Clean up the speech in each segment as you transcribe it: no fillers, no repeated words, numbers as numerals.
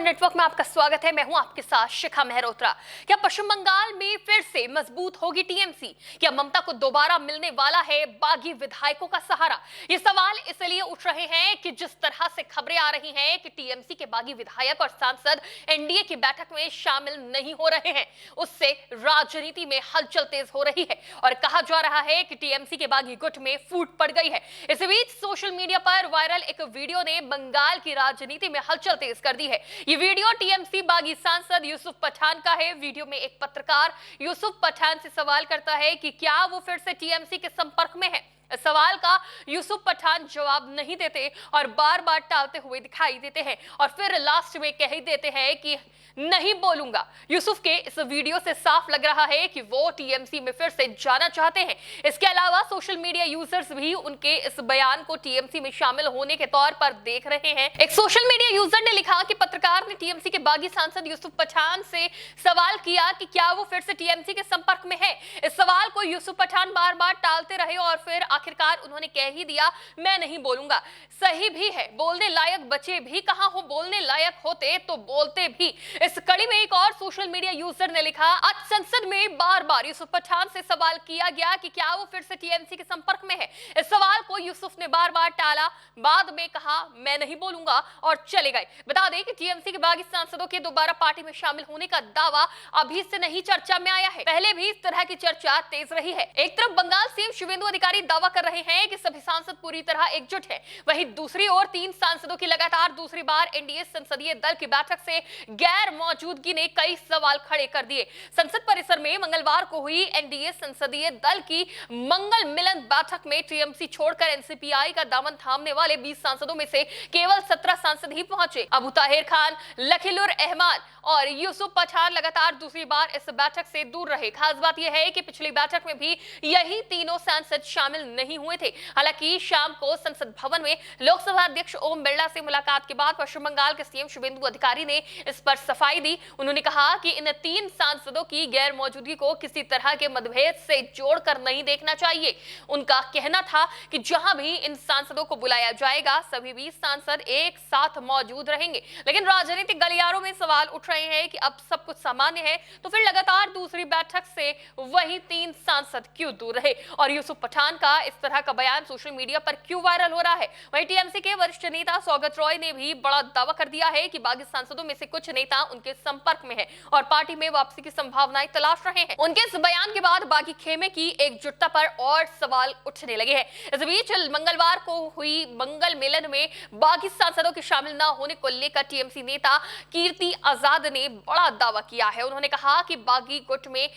Network में आपका स्वागत है। मैं हूं आपके साथ शिखा मेहरोत्रा। क्या पश्चिम बंगाल में फिर से मजबूत होगी टीएमसी? क्या ममता को दोबारा मिलने वाला है बागी विधायकों का सहारा? ये सवाल इसलिए उठ रहे हैं कि जिस तरह से खबरें आ रही हैं कि टीएमसी के बागी विधायक और सांसद एनडीए की बैठक में शामिल नहीं हो रहे हैं, उससे राजनीति में हलचल तेज हो रही है और कहा जा रहा है कि टीएमसी के बागी गुट में फूट पड़ गई है। इसी बीच सोशल मीडिया पर वायरल एक वीडियो ने बंगाल की राजनीति में हलचल तेज कर दी है। ये वीडियो टीएमसी बागी सांसद यूसुफ पठान का है। वीडियो में एक पत्रकार यूसुफ पठान से सवाल करता है कि क्या वो फिर से टीएमसी के संपर्क में है। इस सवाल का यूसुफ पठान जवाब नहीं देते और बार बार टालते हुए दिखाई देते हैं और फिर लास्ट में कह ही देते हैं कि नहीं बोलूंगा। यूसुफ के इस वीडियो से साफ लग रहा है कि वो टीएमसी में फिर से जाना चाहते हैं। इसके अलावा सोशल मीडिया यूजर्स भी उनके इस बयान को टीएमसी में शामिल होने के तौर पर देख रहे हैं। एक सोशल मीडिया यूजर ने लिखा कि पत्रकार ने टीएमसी के बागी सांसद यूसुफ पठान से सवाल किया कि क्या वो फिर से टीएमसी के संपर्क में है। इस सवाल को यूसुफ पठान बार बार टालते रहे और फिर आखिरकार उन्होंने कह ही दिया, मैं नहीं बोलूंगा। सही भी है, बोलने लायक बचे भी कहां हो, बोलने लायक होते तो बोलते भी। इस कड़ी में एक और सोशल मीडिया यूजर ने लिखा, आज संसद में बार बार यूसुफ पठान से सवाल किया गया कि क्या वो फिर से टीएमसी के संपर्क में है। इस सवाल को यूसुफ ने बार बार टाला, बाद में कहा मैं नहीं बोलूंगा और चले गए। बता दें कि टीएमसी के बागी सांसदों के दोबारा पार्टी में शामिल होने का दावा अभी से नहीं चर्चा में आया है, पहले भी इस तरह की चर्चा तेज रही है। एक तरफ बंगाल सीएम शुवेंदु अधिकारी दावा कर रहे हैं कि सभी सांसद पूरी तरह एकजुट हैं, वहीं दूसरी ओर 3 सांसदों की लगातार दूसरी बार एनडीए संसदीय दल की बैठक से गैर मौजूदगी ने कई सवाल खड़े कर दिए। संसद परिसर में मंगलवार को हुई एनडीए संसदीय दल की मंगल मिलन बैठक में टीएमसी छोड़कर एनसीपीआई का दामन थामने वाले 20 सांसदों में से केवल 17 सांसद ही पहुंचे। अबू ताहिर खान, लखीलुर रहमान और यूसुफ पठान लगातार दूसरी बार इस बैठक से दूर रहे। खास बात यह है कि पिछली बैठक में भी यही तीनों सांसद शामिल नहीं हुए थे। हालांकि शाम को संसद भवन में लोकसभा अध्यक्ष ओम बिरला से मुलाकात के बाद पश्चिम बंगाल के सीएम शुवेंदु अधिकारी ने इस पर सफाई दी। उन्होंने कहा कि इन 3 सांसदों की गैर मौजूदगी को किसी तरह के मतभेद से जोड़कर नहीं देखना चाहिए। उनका कहना था कि जहां भी इन सांसदों को बुलाया जाएगा सभी 20 सांसद एक साथ मौजूद रहेंगे। लेकिन राजनीतिक गलियारों में सवाल उठ रहे हैं कि अब सब कुछ सामान्य है तो फिर लगातार दूसरी बैठक से वही 3 सांसद क्यों दूर रहे और यूसुफ पठान का इस तरह का बयान सोशल मीडिया पर क्यों वायरल हो रहा है। वहीं टीएमसी के वरिष्ठ नेता सौगत रॉय ने भी बड़ा दावा कर दिया है कि बागी सांसदों में से कुछ नेता उनके संपर्क में है और पार्टी में वापसी की संभावनाएं तलाश रहे हैं। उनके इस बयान के बाद बागी खेमे की एकजुटता पर और सवाल उठने लगे हैं। इस बीच मंगलवार को हुई मंगल मिलन में बागी सांसदों के शामिल न होने को लेकर टीएमसी नेता कीर्ति आजाद ने बड़ा दावा किया है। उन्होंने कहा कि बागी गुट में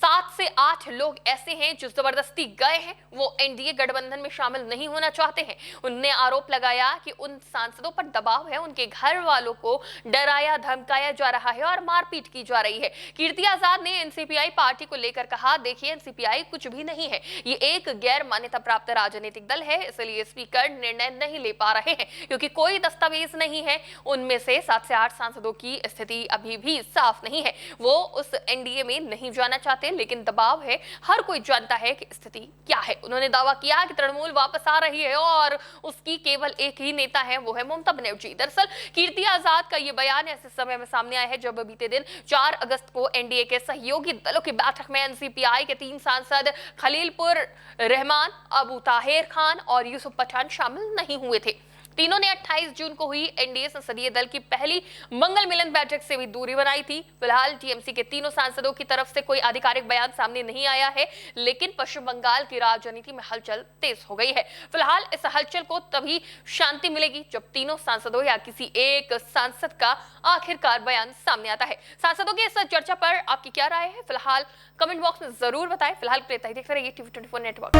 7 से 8 लोग ऐसे हैं जो जबरदस्ती गए हैं, वो एनडीए गठबंधन में शामिल नहीं होना चाहते हैं। उन्होंने आरोप लगाया कि उन सांसदों पर दबाव है, उनके घर वालों को डराया धमकाया जा रहा है और मारपीट की जा रही है। कीर्ति आजाद ने एनसीपीआई पार्टी को लेकर कहा, देखिए एनसीपीआई कुछ भी नहीं है, ये एक गैर मान्यता प्राप्त राजनीतिक दल है, इसलिए स्पीकर निर्णय नहीं ले पा रहे हैं क्योंकि कोई दस्तावेज नहीं है। उनमें से 7 से 8 सांसदों की स्थिति अभी भी साफ नहीं है, वो उस एनडीए में नहीं जाना चाहते, लेकिन दबाव है, हर कोई जानता है कि स्थिति क्या है। उन्होंने दावा किया कि तृणमूल वापस आ रही है और उसकी केवल एक ही नेता है, वो है ममता बनर्जी। दरअसल कीर्ति आजाद का ये बयान ऐसे समय में सामने आया है जब बीते दिन 4 अगस्त को एनडीए के सहयोगी दलों की बैठक में एनसीपीआई के 3 सांसद खलीलपुर रहमान, अबू ताहिर खान और यूसुफ पठान शामिल नहीं हुए थे। तीनों ने 28 जून को हुई एनडीए संसदीय दल की पहली मंगल मिलन बैठक से भी दूरी बनाई थी। फिलहाल टीएमसी के तीनों सांसदों की तरफ से कोई आधिकारिक बयान सामने नहीं आया है, लेकिन पश्चिम बंगाल की राजनीति में हलचल तेज हो गई है। फिलहाल इस हलचल को तभी शांति मिलेगी जब तीनों सांसदों या किसी एक सांसद का आखिरकार बयान सामने आता है। सांसदों की इस चर्चा पर आपकी क्या राय है, फिलहाल कमेंट बॉक्स में जरूर बताएं। फिलहाल देखते रहिए टीवी 24 नेटवर्क।